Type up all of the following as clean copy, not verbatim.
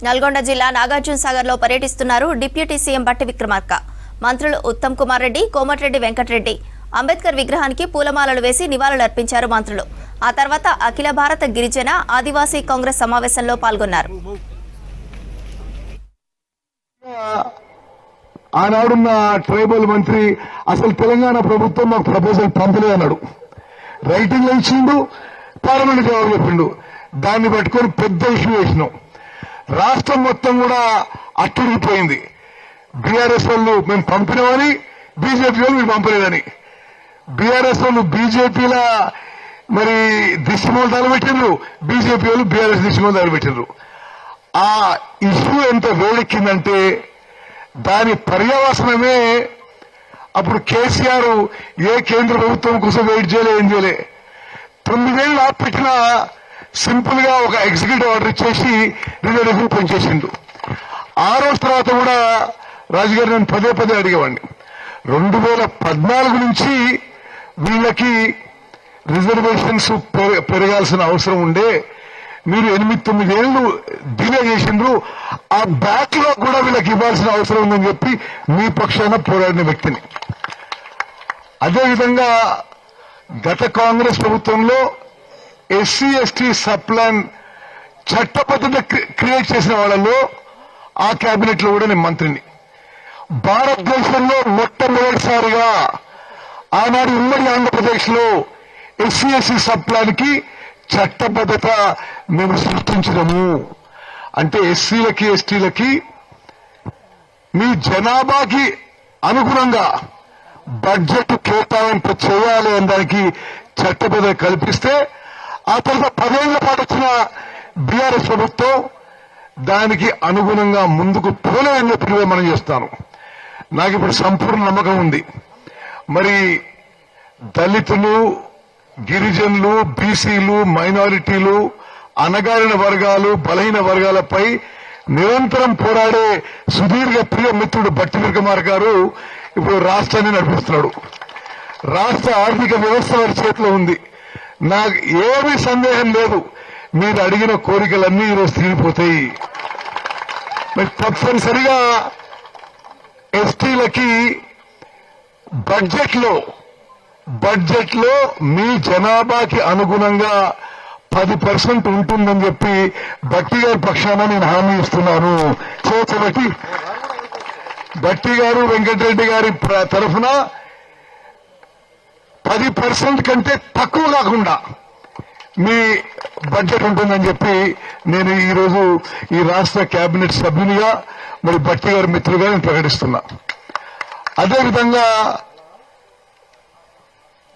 నల్గొండ జిల్లా నాగార్జున సాగర్ లో పర్యటిస్తున్నారు డిప్యూటీ సీఎం బట్టి విక్రమార్క. మంత్రులు ఉత్తమ్ కుమార్ రెడ్డి, కోమటిరెడ్డి వెంకటరెడ్డి అంబేద్కర్ విగ్రహానికి పూలమాలలు వేసి నివాళులర్పించారు మంత్రులు. ఆ తర్వాత అఖిల భారత గిరిజన ఆదివాసీ కాంగ్రెస్ సమావేశంలో పాల్గొన్నారు. ఆనాడున్న ట్రైబల్ మంత్రి అసలు తెలంగాణ ప్రభుత్వం మాకు ప్రపోజల్ పంపలేదు అన్నాడు. రైటింగ్ లో ఇచ్చిండు, పార్లమెంట్ జవాబు చెప్పిండు. దాన్ని పట్టుకొని పెద్ద ఇష్యూ వేసినాం. రాష్ట్రం మొత్తం కూడా అట్టుడిగిపోయింది. బీఆర్ఎస్ వాళ్ళు మేము పంపినామని, బీజేపీ వాళ్ళు మీరు పంపలేదని. బీఆర్ఎస్ వాళ్ళు బీజేపీల మరి దిశమూలతాలు పెట్టిండ్రు, బీజేపీ వాళ్ళు బీఆర్ఎస్ దిశమూలతాలు పెట్టిండ్రు. ఆ ఇష్యూ ఎంత వేడెక్కిందంటే దాని పర్యవసనమే అప్పుడు కేసీఆర్ ఏ కేంద్ర ప్రభుత్వం కోసం వెయిట్ చేయలే, ఏం చేయలే. 9 ఏళ్ళు ఆపెట్టిన సింపుల్ గా ఒక ఎగ్జిక్యూటివ్ ఆర్డర్ ఇచ్చేసి రిజర్వేషన్ పెంచేసిండు. ఆ రోజు తర్వాత కూడా రాజుగారు నేను పదే అడిగేవాడిని, 2014 నుంచి వీళ్ళకి రిజర్వేషన్స్ పెరగాల్సిన అవసరం ఉండే, మీరు 8-9 ఏళ్లు డిలే చేసిండ్రు. ఆ బ్యాక్ లో కూడా వీళ్ళకి ఇవ్వాల్సిన అవసరం ఉందని చెప్పి మీ పక్షాన పోరాడిన వ్యక్తిని. అదేవిధంగా గత కాంగ్రెస్ ప్రభుత్వంలో ఎస్సీ ఎస్టీ సబ్ ప్లాన్ చట్టబద్ధత క్రియేట్ చేసిన వాళ్ళలో ఆ కేబినెట్ లో కూడా నేను మంత్రిని. భారతదేశంలో మొట్టమొదటిసారిగా ఆనాడు ఉమ్మడి ఆంధ్రప్రదేశ్ లో ఎస్సీ ఎస్టీ సబ్ ప్లాన్ కి చట్టబద్ధత మేము సృష్టించడము. అంటే ఎస్సీలకి ఎస్టీలకి మీ జనాభాకి అనుగుణంగా బడ్జెట్ కేటాయింపు చేయాలి అనే దానికి చట్టబద్ధత కల్పిస్తే, ఆ తర్వాత 10 ఏళ్ల పాటు వచ్చిన బీఆర్ఎస్ ప్రభుత్వం దానికి అనుగుణంగా ముందుకు పోలేదని చెప్పి మనం చేస్తాను. నాకు ఇప్పుడు సంపూర్ణ నమ్మకం ఉంది. మరి దళితులు, గిరిజనులు, బీసీలు, మైనారిటీలు, అణగారిన వర్గాలు, బలహీన వర్గాలపై నిరంతరం పోరాడే సుదీర్ఘ ప్రియ మిత్రుడు బట్టి విక్రమార్క గారు ఇప్పుడు రాష్ట్రాన్ని నడిపిస్తున్నాడు. రాష్ట్ర ఆర్థిక వ్యవస్థ వారి చేతిలో ఉంది. నాకు ఏమీ సందేహం లేదు, మీరు అడిగిన కోరికలన్నీ ఈరోజు తీరిపోతాయి. మరి తప్పనిసరిగా ఎస్టీలకి బడ్జెట్ లో మీ జనాభాకి అనుగుణంగా 10% ఉంటుందని చెప్పి బట్టి గారి పక్షాన నేను హామీ ఇస్తున్నాను. చేతబట్టి బట్టి గారు, వెంకటరెడ్డి గారి తరఫున 10% కంటే తక్కువ కాకుండా మీ బడ్జెట్ ఉంటుందని చెప్పి నేను ఈరోజు ఈ రాష్ట్ర కేబినెట్ సభ్యునిగా, మరి బట్టి గారి మిత్రులుగా నేను ప్రకటిస్తున్నా. అదేవిధంగా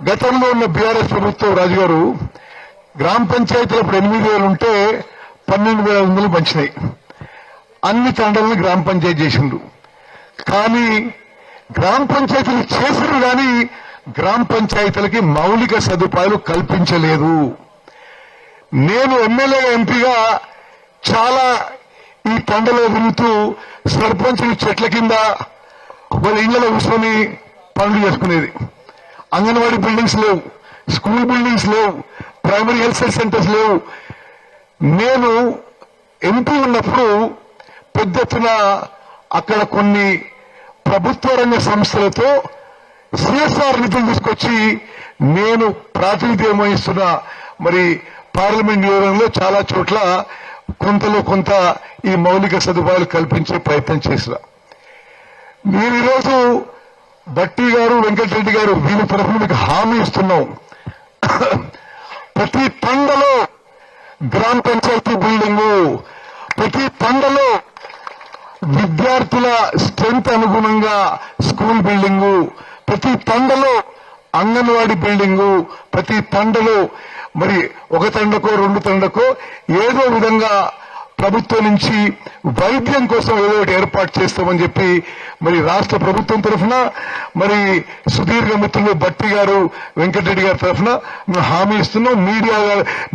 గతంలో ఉన్న బీఆర్ఎస్ ప్రభుత్వం రాజుగారు గ్రామ పంచాయతీలు ఇప్పుడు 8,000 ఉంటే 12,500 పంచినాయి. అన్ని తండాలను గ్రామ పంచాయతీ చేసిండు. కానీ గ్రామ పంచాయతీలు చేసిరు, కానీ గ్రామ పంచాయతీలకి మౌలిక సదుపాయాలు కల్పించలేదు. నేను ఎమ్మెల్యేగా, ఎంపీగా చాలా ఈ తండలో తిరుగుతూ సర్పంచులు చెట్ల కింద వాళ్ళ ఇళ్లలో కూర్చొని పనులు చేసుకునేది. అంగన్వాడీ బిల్డింగ్స్ లేవు, స్కూల్ బిల్డింగ్స్ లేవు, ప్రైమరీ హెల్త్ సెంటర్స్ లేవు. నేను ఎంపీ ఉన్నప్పుడు పెద్ద ఎత్తున అక్కడ కొన్ని ప్రభుత్వ రంగ సంస్థలతో సిఎస్ఆర్ నిధులు తీసుకొచ్చి నేను ప్రాతినిధ్యం వహిస్తున్న మరి పార్లమెంట్ నియోజకవర్గంలో చాలా చోట్ల కొంతలో కొంత ఈ మౌలిక సదుపాయాలు కల్పించే ప్రయత్నం చేసిన. మీరు ఈరోజు బట్టి గారు, వెంకటరెడ్డి గారు వీళ్ళ తరఫున మీకు హామీ ఇస్తున్నాం. ప్రతి తండలో గ్రామ పంచాయతీ బిల్డింగు, ప్రతి తండలో విద్యార్థుల స్ట్రెంత్ అనుగుణంగా స్కూల్ బిల్డింగు, ప్రతి తండలో అంగన్వాడీ బిల్డింగు, ప్రతి తండలో మరి 1 తండకో 2 తండకో ఏదో విధంగా ప్రభుత్వం నుంచి వైద్యం కోసం ఏదో ఒకటి ఏర్పాటు చేస్తామని చెప్పి మరి రాష్ట్ర ప్రభుత్వం తరఫున, మరి సుదీర్ఘ మిత్రులు బట్టి గారు, వెంకటరెడ్డి గారి తరఫున మేము హామీ ఇస్తున్నాం.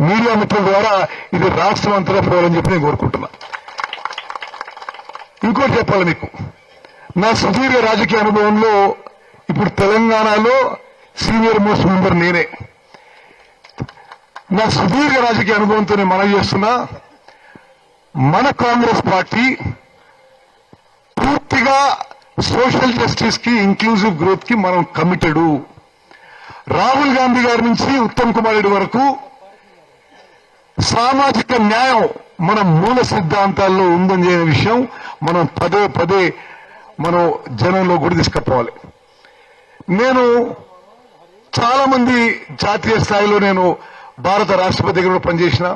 మీడియా మిత్రుల ద్వారా ఇది రాష్ట్రం అంతటా పోవాలని చెప్పి నేను కోరుకుంటున్నా. ఇంకోటి చెప్పాలి మీకు, నా సుదీర్ఘ రాజకీయ అనుభవంలో ఇప్పుడు తెలంగాణలో సీనియర్ మోస్ట్ మెంబర్ నేనే. నా సుదీర్ఘ రాజకీయ అనుభవంతో నేను మనవి చేస్తున్నా, మన కాంగ్రెస్ పార్టీ పూర్తిగా సోషల్ జస్టిస్ కి ఇంక్లూజివ్ గ్రోత్ కి మనం కమిటెడ్. రాహుల్ గాంధీ గారి నుంచి ఉత్తమ్ కుమార్ రెడ్డి వరకు సామాజిక న్యాయం మన మూల సిద్ధాంతాల్లో ఉందని అనే విషయం మనం పదే పదే మనం జనంలో కూడా తీసుకుపోవాలి. నేను చాలా మంది జాతీయ స్థాయిలో నేను భారత రాష్ట్రపతి దగ్గర కూడా పనిచేసిన,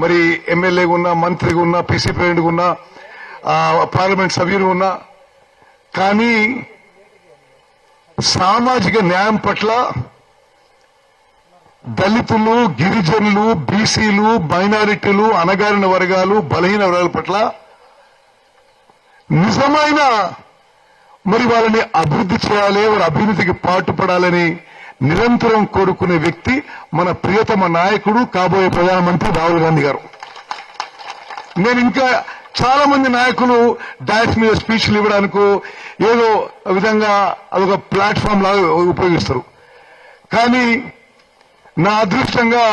మరి ఎమ్మెల్యేగా ఉన్నా, మంత్రిగా ఉన్నా, పీసీ ప్రెసిడెంట్గా ఉన్నా, పార్లమెంట్ సభ్యులు ఉన్నా. కానీ సామాజిక న్యాయం పట్ల దళితులు, గిరిజనులు, బీసీలు, మైనారిటీలు, అణగారిన వర్గాలు, బలహీన వర్గాల పట్ల నిజమైన మరి వాళ్ళని అభివృద్ధి చేయాలి, వారి అభివృద్ధికి పాటుపడాలని నిరంతరం కోరుకునే వ్యక్తి మన ప్రియతమ నాయకుడు, కాబోయే ప్రధానమంత్రి రాహుల్ గాంధీ గారు. నేను ఇంకా చాలా మంది నాయకులు డాష్ మీద స్పీచ్లు ఇవ్వడానికో ఏదో విధంగా అదొక ప్లాట్ఫామ్ లాగా ఉపయోగిస్తారు. కానీ నా అదృష్టంగా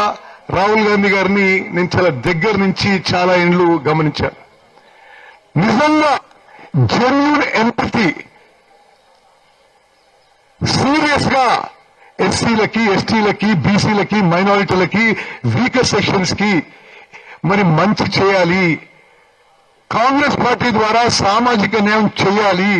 రాహుల్ గాంధీ గారిని నేను చాలా దగ్గర నుంచి చాలా ఇండ్లు గమనించాను. నిజంగా జెన్యూన్ ఎంపతి, సీరియస్ గా ఎస్సీలకి, ఎస్టీలకి, బీసీలకి, మైనారిటీలకి, వీకర్ సెక్షన్స్ కి మరి మంచి చేయాలి, కాంగ్రెస్ పార్టీ ద్వారా సామాజిక న్యాయం చేయాలి,